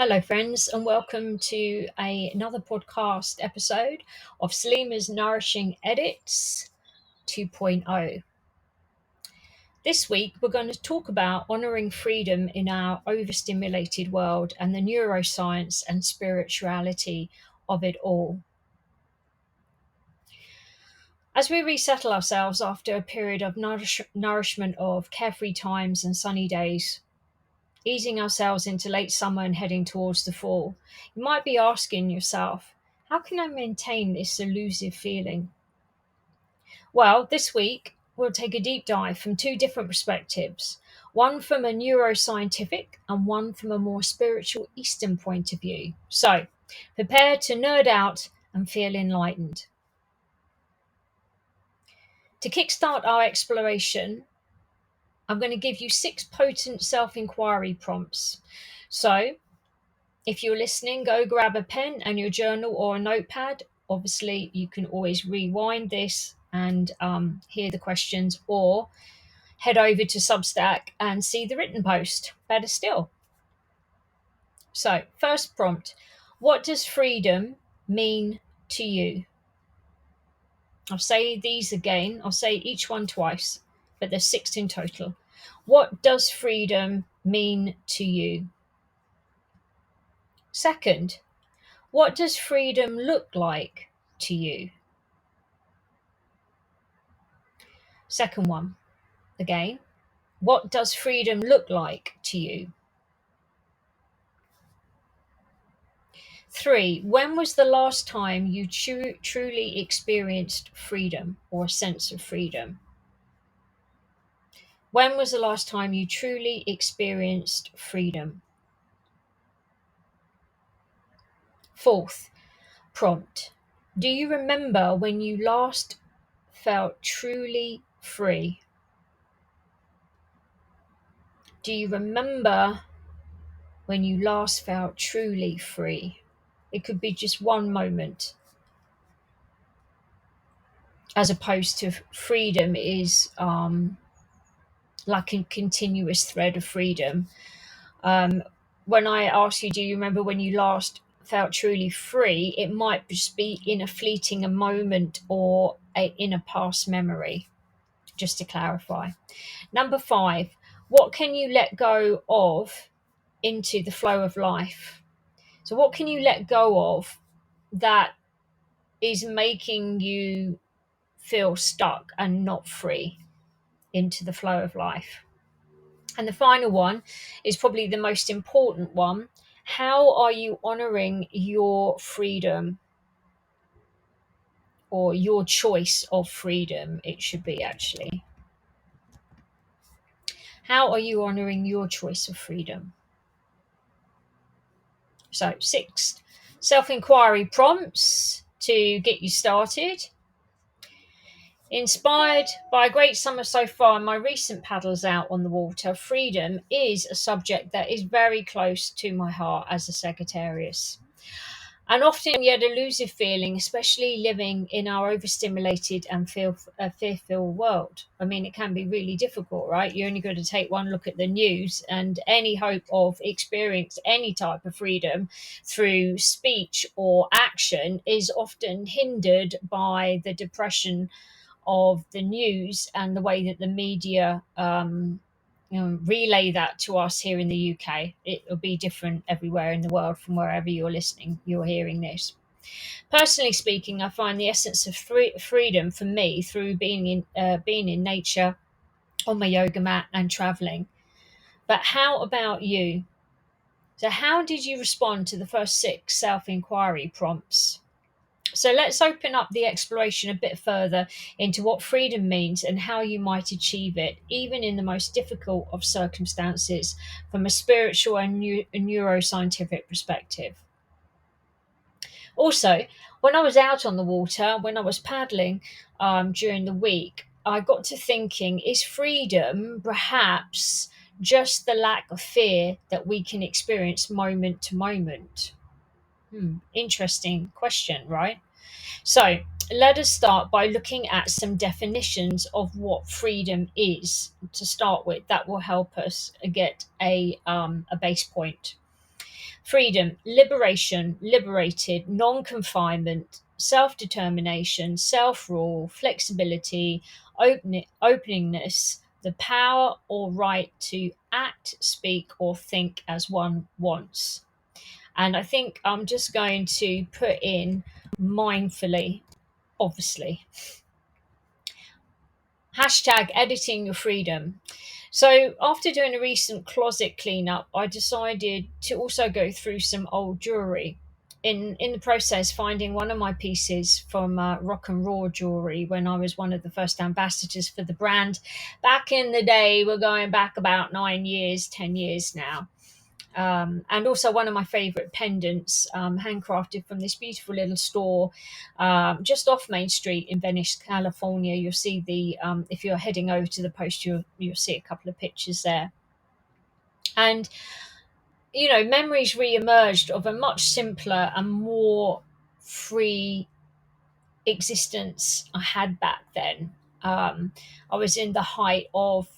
Hello, friends, and welcome to another podcast episode of SALEMA'S Nourishing Edits 2.0. This week, we're going to talk about honouring freedom in our overstimulated world and the neuroscience and spirituality of it all. As we resettle ourselves after a period of nourishment of carefree times and sunny days, easing ourselves into late summer and heading towards the fall, you might be asking yourself, how can I maintain this elusive feeling? Well, this week we'll take a deep dive from two different perspectives, one from a neuroscientific and one from a more spiritual Eastern point of view. So, prepare to nerd out and feel enlightened. To kickstart our exploration, I'm going to give you 6 potent self-inquiry prompts. So, if you're listening, go grab a pen and your journal or a notepad. Obviously, you can always rewind this and hear the questions, or head over to Substack and see the written post. Better still. So, first prompt: what does freedom mean to you? I'll say these again. I'll say each one twice, but there's 6 in total. What does freedom mean to you? Second, what does freedom look like to you? Second one, again, what does freedom look like to you? 3, when was the last time you truly experienced freedom or a sense of freedom? When was the last time you truly experienced freedom? Fourth prompt, do you remember when you last felt truly free? Do you remember when you last felt truly free? It could be just one moment, as opposed to freedom is like a continuous thread of freedom. When I ask you, do you remember when you last felt truly free? It might just be in a fleeting moment or in a past memory, just to clarify. Number 5, what can you let go of into the flow of life? So what can you let go of that is making you feel stuck and not free into the flow of life? And the final one is probably the most important one. How are you honoring your freedom, or your choice of freedom? It should be actually. How are you honoring your choice of freedom? So 6 self-inquiry prompts to get you started. Inspired by a great summer so far and my recent paddles out on the water, freedom is a subject that is very close to my heart as a Sagittarius. An often yet elusive feeling, especially living in our overstimulated and fear-filled world. I mean, it can be really difficult, right? You're only going to take one look at the news, and any hope of experience any type of freedom through speech or action is often hindered by the depression of the news and the way that the media relay that to us here in the UK. It will be different everywhere in the world from wherever you're hearing this. Personally speaking, I find the essence of freedom for me through being in nature, on my yoga mat and traveling. But how about you? So how did you respond to the first 6 self-inquiry prompts? So let's open up the exploration a bit further into what freedom means and how you might achieve it, even in the most difficult of circumstances, from a spiritual and neuroscientific perspective. Also, when I was out on the water, when I was paddling during the week, I got to thinking, is freedom perhaps just the lack of fear that we can experience moment to moment? Interesting question, right? So let us start by looking at some definitions of what freedom is to start with. That will help us get a base point. Freedom, liberation, liberated, non-confinement, self-determination, self-rule, flexibility, openingness, the power or right to act, speak, or think as one wants. And I think I'm just going to put in mindfully, obviously. Hashtag editing your freedom. So after doing a recent closet cleanup, I decided to also go through some old jewelry. In the process, finding one of my pieces from Rock and Raw Jewelry when I was one of the first ambassadors for the brand back in the day. We're going back about 9 years, 10 years now. And also one of my favorite pendants, handcrafted from this beautiful little store just off Main Street in Venice, California. You'll see if you're heading over to the post, you'll see a couple of pictures there. And memories re-emerged of a much simpler and more free existence I had back then. I was in the height of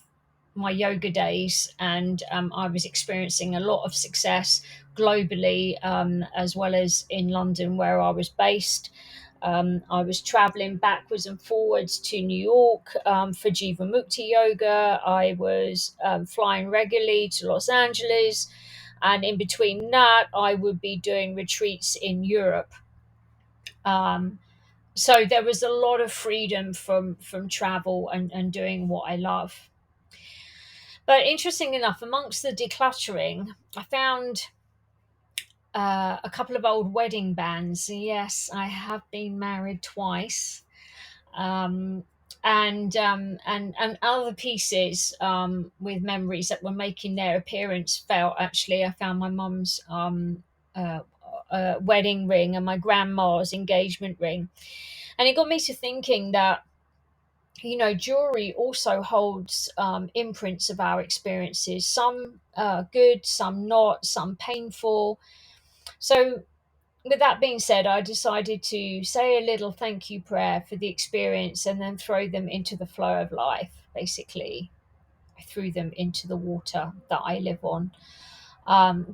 my yoga days, and I was experiencing a lot of success globally, as well as in London, where I was based. I was traveling backwards and forwards to New York for Jivamukti Yoga. I was flying regularly to Los Angeles. And in between that, I would be doing retreats in Europe. Um, so there was a lot of freedom from travel and doing what I love. But interesting enough, amongst the decluttering, I found a couple of old wedding bands. Yes, I have been married twice, um, and other pieces with memories that were making their appearance. Felt actually, I found my mum's uh, wedding ring and my grandma's engagement ring, and it got me to thinking that jewelry also holds imprints of our experiences, some good, some not, some painful. So, with that being said, I decided to say a little thank you prayer for the experience and then throw them into the flow of life. Basically, I threw them into the water that I live on,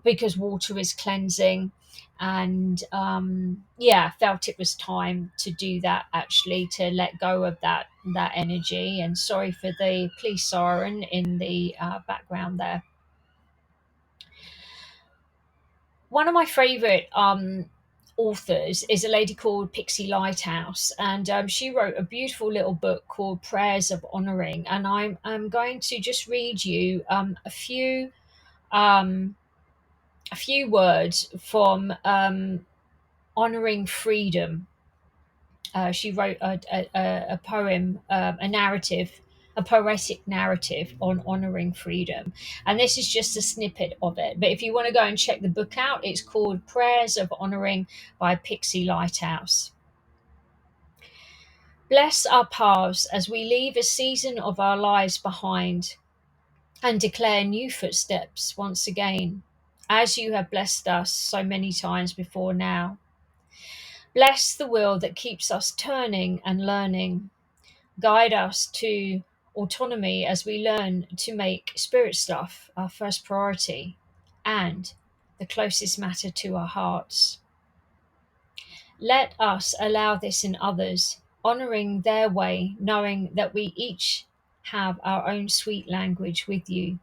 because water is cleansing. And yeah, I felt it was time to do that, actually, to let go of that energy. And sorry for the police siren in the background there. One of my favorite authors is a lady called Pixie Lighthouse, and she wrote a beautiful little book called Prayers of Honoring. And I'm going to just read you um, a few words from honoring freedom. She wrote a poem, a narrative, a poetic narrative on honoring freedom. And this is just a snippet of it. But if you want to go and check the book out, it's called Prayers of Honoring by Pixie Lighthouse. Bless our paths as we leave a season of our lives behind and declare new footsteps once again, as you have blessed us so many times before now. Bless the will that keeps us turning and learning. Guide us to autonomy as we learn to make spirit stuff our first priority and the closest matter to our hearts. Let us allow this in others, honoring their way, knowing that we each have our own sweet language with you.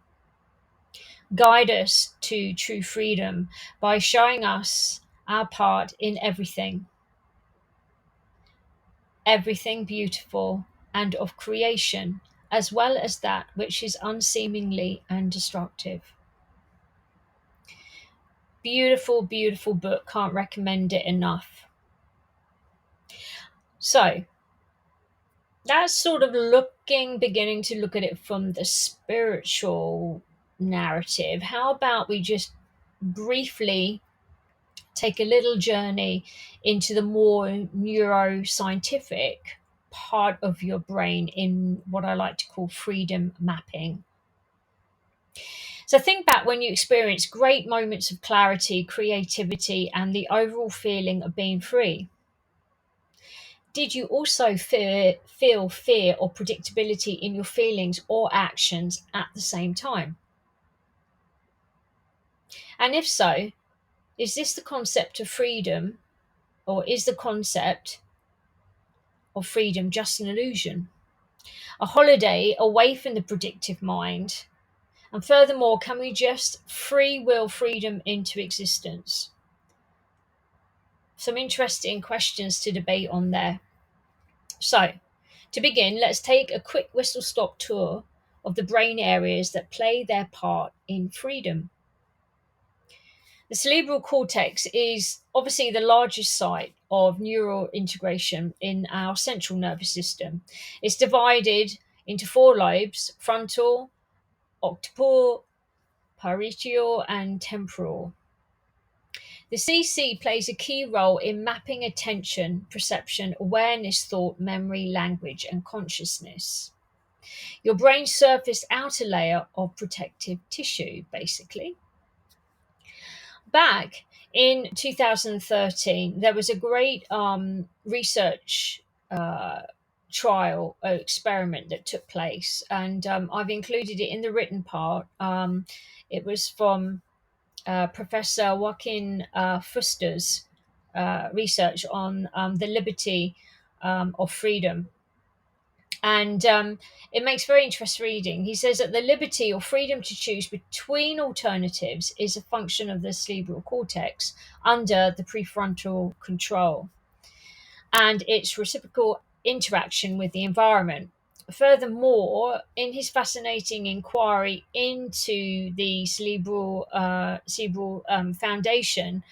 Guide us to true freedom by showing us our part in everything beautiful and of creation, as well as that which is unseemingly and destructive. Beautiful, beautiful book. Can't recommend it enough. So that's sort of beginning to look at it from the spiritual narrative. How about we just briefly take a little journey into the more neuroscientific part of your brain in what I like to call freedom mapping. So think back when you experienced great moments of clarity, creativity, and the overall feeling of being free. Did you also feel fear or predictability in your feelings or actions at the same time? And if so, Is this the concept of freedom, or is the concept of freedom just an illusion? A holiday away from the predictive mind? And furthermore, can we just free will freedom into existence? Some interesting questions to debate on there. So, to begin, let's take a quick whistle stop tour of the brain areas that play their part in freedom. The cerebral cortex is obviously the largest site of neural integration in our central nervous system. It's divided into four lobes: frontal, occipital, parietal, and temporal. The CC plays a key role in mapping attention, perception, awareness, thought, memory, language, and consciousness. Your brain's surface outer layer of protective tissue, basically. Back in 2013, there was a great research trial experiment that took place, and I've included it in the written part. It was from Professor Joaquin Fuster's research on the liberty of freedom. And it makes very interesting reading. He says that the liberty or freedom to choose between alternatives is a function of the cerebral cortex under the prefrontal control and its reciprocal interaction with the environment. Furthermore, in his fascinating inquiry into the cerebral foundation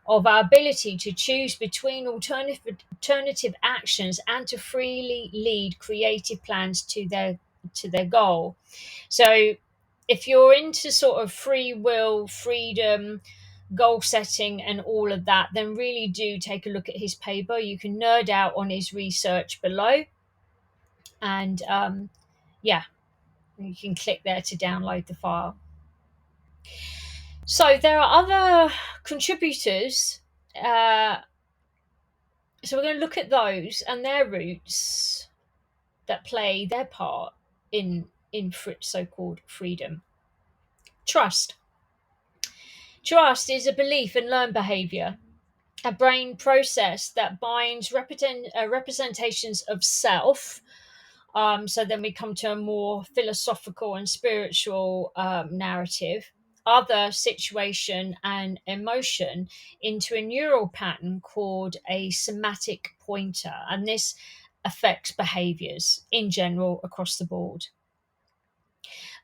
of our ability to choose between alternative actions and to freely lead creative plans to their goal. So, if you're into sort of free will, freedom, goal setting and all of that, then really do take a look at his paper. You can nerd out on his research below, and yeah, you can click there to download the file. So there are other contributors, so we're going to look at those and their roots that play their part in so-called freedom. Trust is a belief in learned behavior, a brain process that binds representations of self. So then we come to a more philosophical and spiritual narrative, other situation and emotion, into a neural pattern called a somatic pointer. And this affects behaviors in general across the board.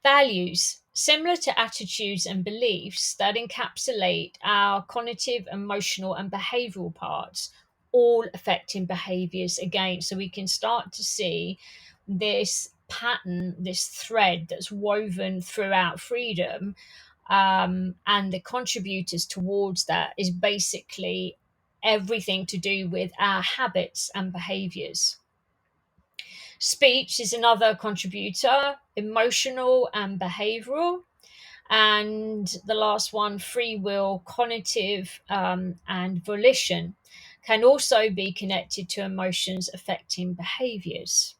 Values, similar to attitudes and beliefs that encapsulate our cognitive, emotional, and behavioral parts, all affecting behaviors again. So we can start to see this pattern, this thread that's woven throughout freedom. And the contributors towards that is basically everything to do with our habits and behaviors. Speech is another contributor, emotional and behavioral. And the last one, free will, cognitive, and volition, can also be connected to emotions affecting behaviors.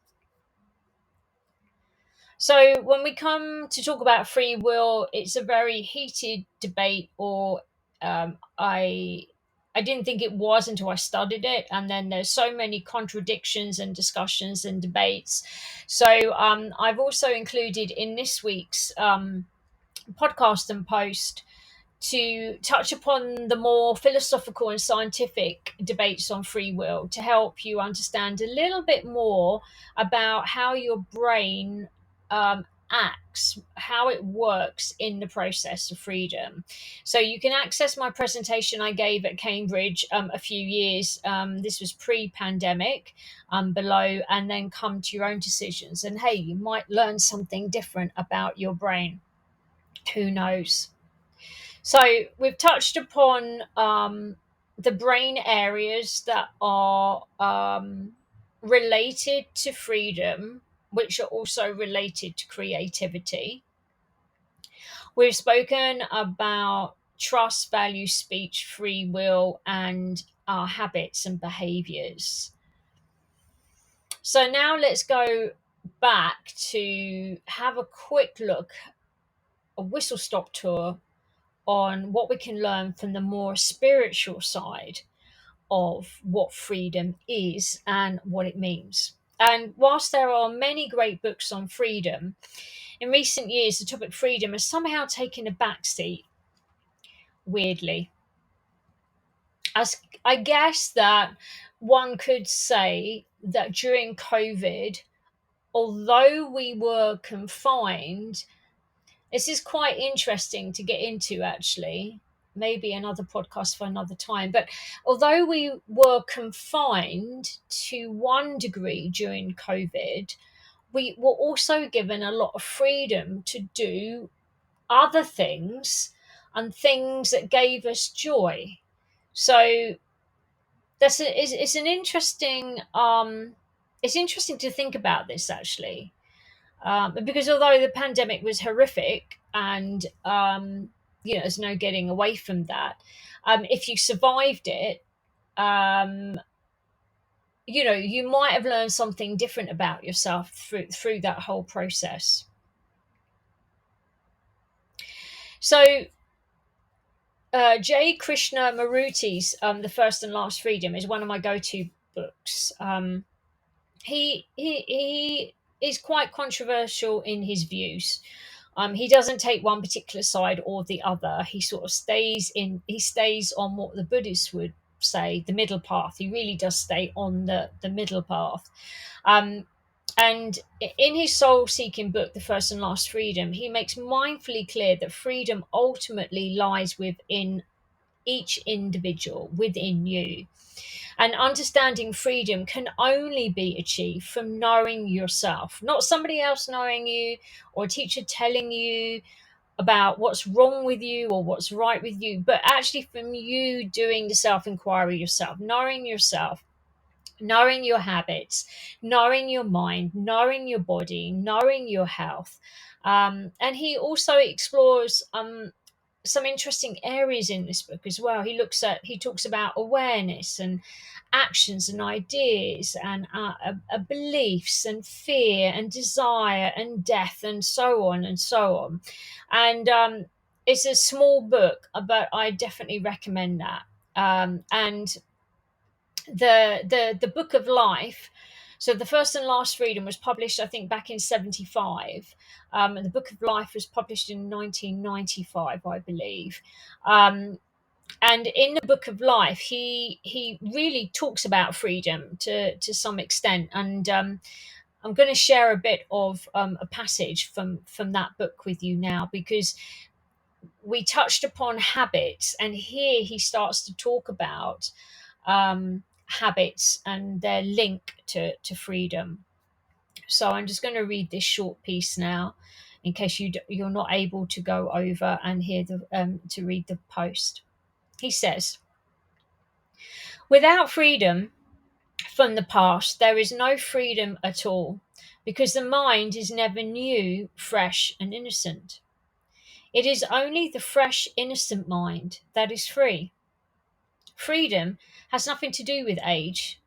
So when we come to talk about free will, it's a very heated debate, or I didn't think it was until I studied it, and then there's so many contradictions and discussions and debates. So I've also included in this week's podcast and post to touch upon the more philosophical and scientific debates on free will to help you understand a little bit more about how your brain acts, how it works in the process of freedom. So you can access my presentation I gave at Cambridge a few years. This was pre-pandemic, below, and then come to your own decisions. And hey, you might learn something different about your brain. Who knows? So we've touched upon the brain areas that are related to freedom, which are also related to creativity. We've spoken about trust, value, speech, free will, and our habits and behaviors. So now let's go back to have a quick look, a whistle stop tour on what we can learn from the more spiritual side of what freedom is and what it means. And whilst there are many great books on freedom, in recent years the topic freedom has somehow taken a backseat, weirdly. As I guess that one could say that during COVID, although we were confined, this is quite interesting to get into actually, maybe another podcast for another time. But although we were confined to one degree during COVID, we were also given a lot of freedom to do other things and things that gave us joy. So it's an interesting it's interesting to think about this actually, because although the pandemic was horrific and there's no getting away from that, if you survived it, um, you might have learned something different about yourself through that whole process. So J. Krishna Maruti's The First and Last Freedom is one of my go-to books. He is quite controversial in his views. He doesn't take one particular side or the other. He sort of stays on what the Buddhists would say, the middle path. He really does stay on the middle path. And in his soul seeking book, The First and Last Freedom, he makes mindfully clear that freedom ultimately lies within each individual, within you. And understanding freedom can only be achieved from knowing yourself, not somebody else knowing you or a teacher telling you about what's wrong with you or what's right with you, but actually from you doing the self inquiry yourself, knowing yourself, knowing your habits, knowing your mind, knowing your body, knowing your health. And he also explores some interesting areas in this book as well. He talks about awareness and actions and ideas and beliefs and fear and desire and death and so on and so on. And it's a small book, but I definitely recommend that. And the Book of Life. So the First and Last Freedom was published, I think, back in 75. And the Book of Life was published in 1995, I believe. And in the Book of Life, he really talks about freedom to some extent. And I'm going to share a bit of a passage from that book with you now, because we touched upon habits, and here he starts to talk about habits and their link to freedom. So I'm just going to read this short piece now, in case you're not able to go over and hear to read the post. He says, "Without freedom from the past, there is no freedom at all, because the mind is never new, fresh, and innocent. It is only the fresh, innocent mind that is free. Freedom has nothing to do with age,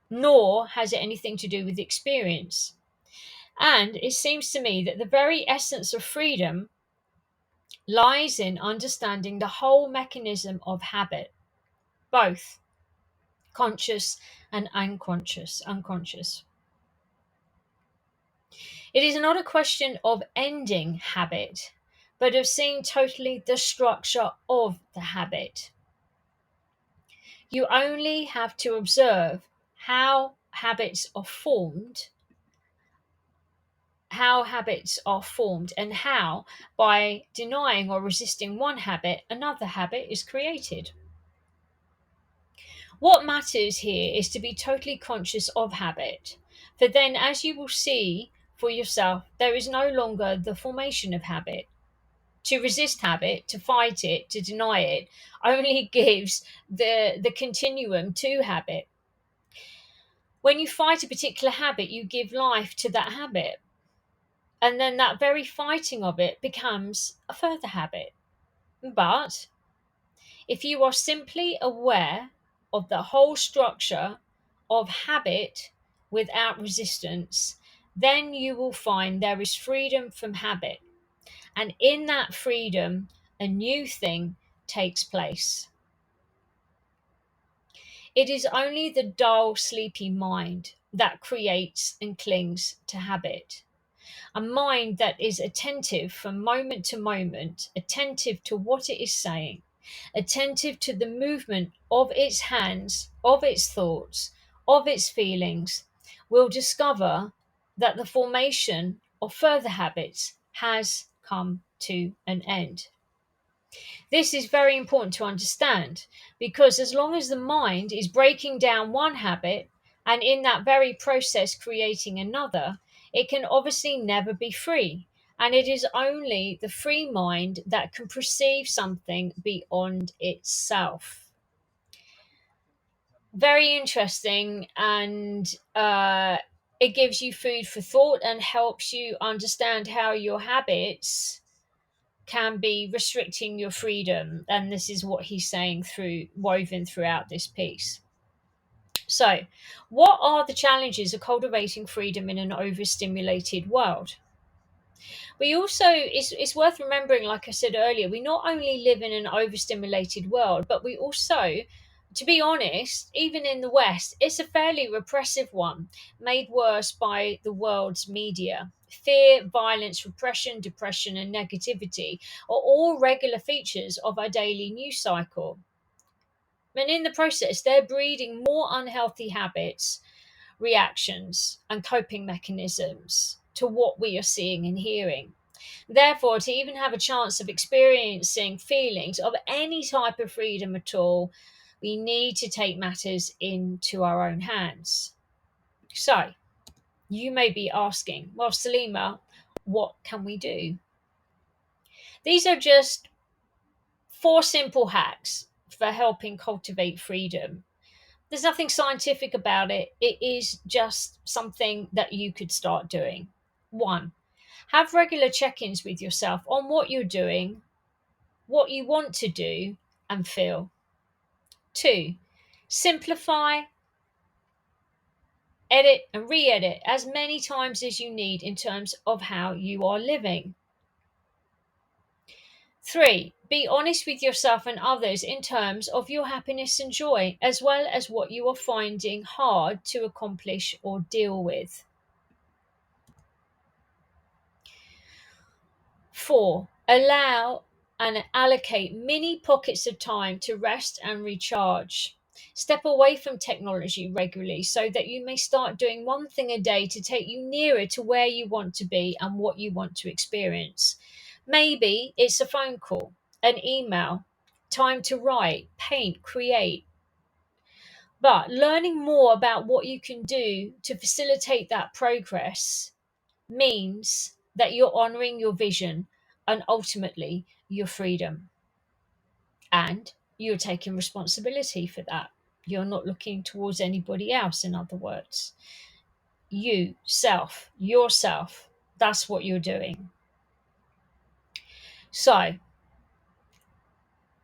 nor has it anything to do with experience. And it seems to me that the very essence of freedom lies in understanding the whole mechanism of habit, both conscious and unconscious. It is not a question of ending habit, but of seeing totally the structure of the habit. You only have to observe how habits are formed, and how, by denying or resisting one habit, another habit is created. What matters here is to be totally conscious of habit, for then, as you will see for yourself, there is no longer the formation of habit. To resist habit, to fight it, to deny it, only gives the continuum to habit. When you fight a particular habit, you give life to that habit. And then that very fighting of it becomes a further habit. But if you are simply aware of the whole structure of habit without resistance, then you will find there is freedom from habit. And in that freedom, a new thing takes place. It is only the dull, sleepy mind that creates and clings to habit. A mind that is attentive from moment to moment, attentive to what it is saying, attentive to the movement of its hands, of its thoughts, of its feelings, will discover that the formation of further habits has come to an end. This is very important to understand because as long as the mind is breaking down one habit and in that very process creating another, it can obviously never be free. And it is only the free mind that can perceive something beyond itself. Very interesting, and it gives you food for thought and helps you understand how your habits can be restricting your freedom. And this is what he's saying through woven throughout this piece. So, what are the challenges of cultivating freedom in an overstimulated world? We also, it's worth remembering, like I said earlier, we not only live in an overstimulated world, but we also, to be honest, even in the West, it's a fairly repressive one, made worse by the world's media. Fear, violence, repression, depression, and negativity are all regular features of our daily news cycle. And in the process, they're breeding more unhealthy habits, reactions, and coping mechanisms to what we are seeing and hearing. Therefore, to even have a chance of experiencing feelings of any type of freedom at all, we need to take matters into our own hands. So, you may be asking, well, Salima, what can we do? These are just 4 simple hacks for helping cultivate freedom. There's nothing scientific about it, it is just something that you could start doing. 1. Have regular check ins with yourself on what you're doing, what you want to do and feel. 2. Simplify, edit, and re edit as many times as you need in terms of how you are living. 3. Be honest with yourself and others in terms of your happiness and joy, as well as what you are finding hard to accomplish or deal with. 4. Allow and allocate mini pockets of time to rest and recharge. Step away from technology regularly so that you may start doing one thing a day to take you nearer to where you want to be and what you want to experience. Maybe it's a phone call, an email, time to write, paint, create. But learning more about what you can do to facilitate that progress means that you're honoring your vision and ultimately your freedom. And you're taking responsibility for that. You're not looking towards anybody else, in other words. You, self, yourself, that's what you're doing. So, I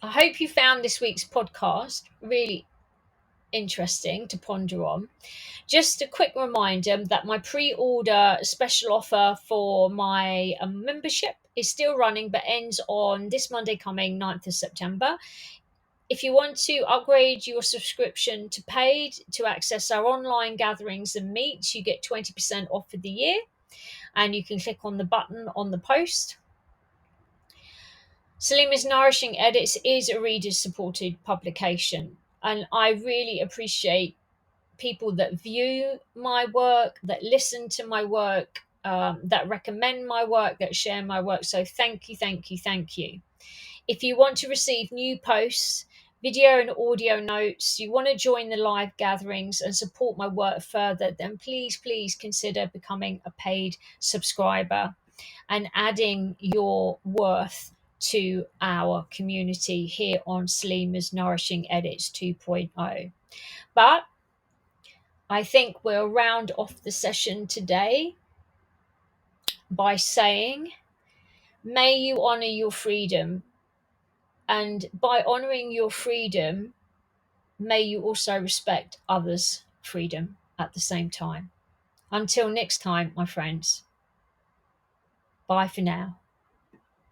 hope you found this week's podcast really interesting to ponder on. Just a quick reminder that my pre-order special offer for my membership is still running but ends on this Monday coming 9th of September. If you want to upgrade your subscription to paid to access our online gatherings and meets, you get 20% off for the year, and you can click on the button on the post. SALEMA'S Nourishing Edits is a reader-supported publication, and I really appreciate people that view my work, that listen to my work, that recommend my work, that share my work. So thank you, thank you, thank you. If you want to receive new posts, video and audio notes, you want to join the live gatherings and support my work further, then please consider becoming a paid subscriber and adding your worth to our community here on SALEMA'S Nourishing Edits 2.0. But I think we'll round off the session today by saying, may you honor your freedom. And by honoring your freedom, may you also respect others' freedom at the same time. Until next time, my friends. Bye for now.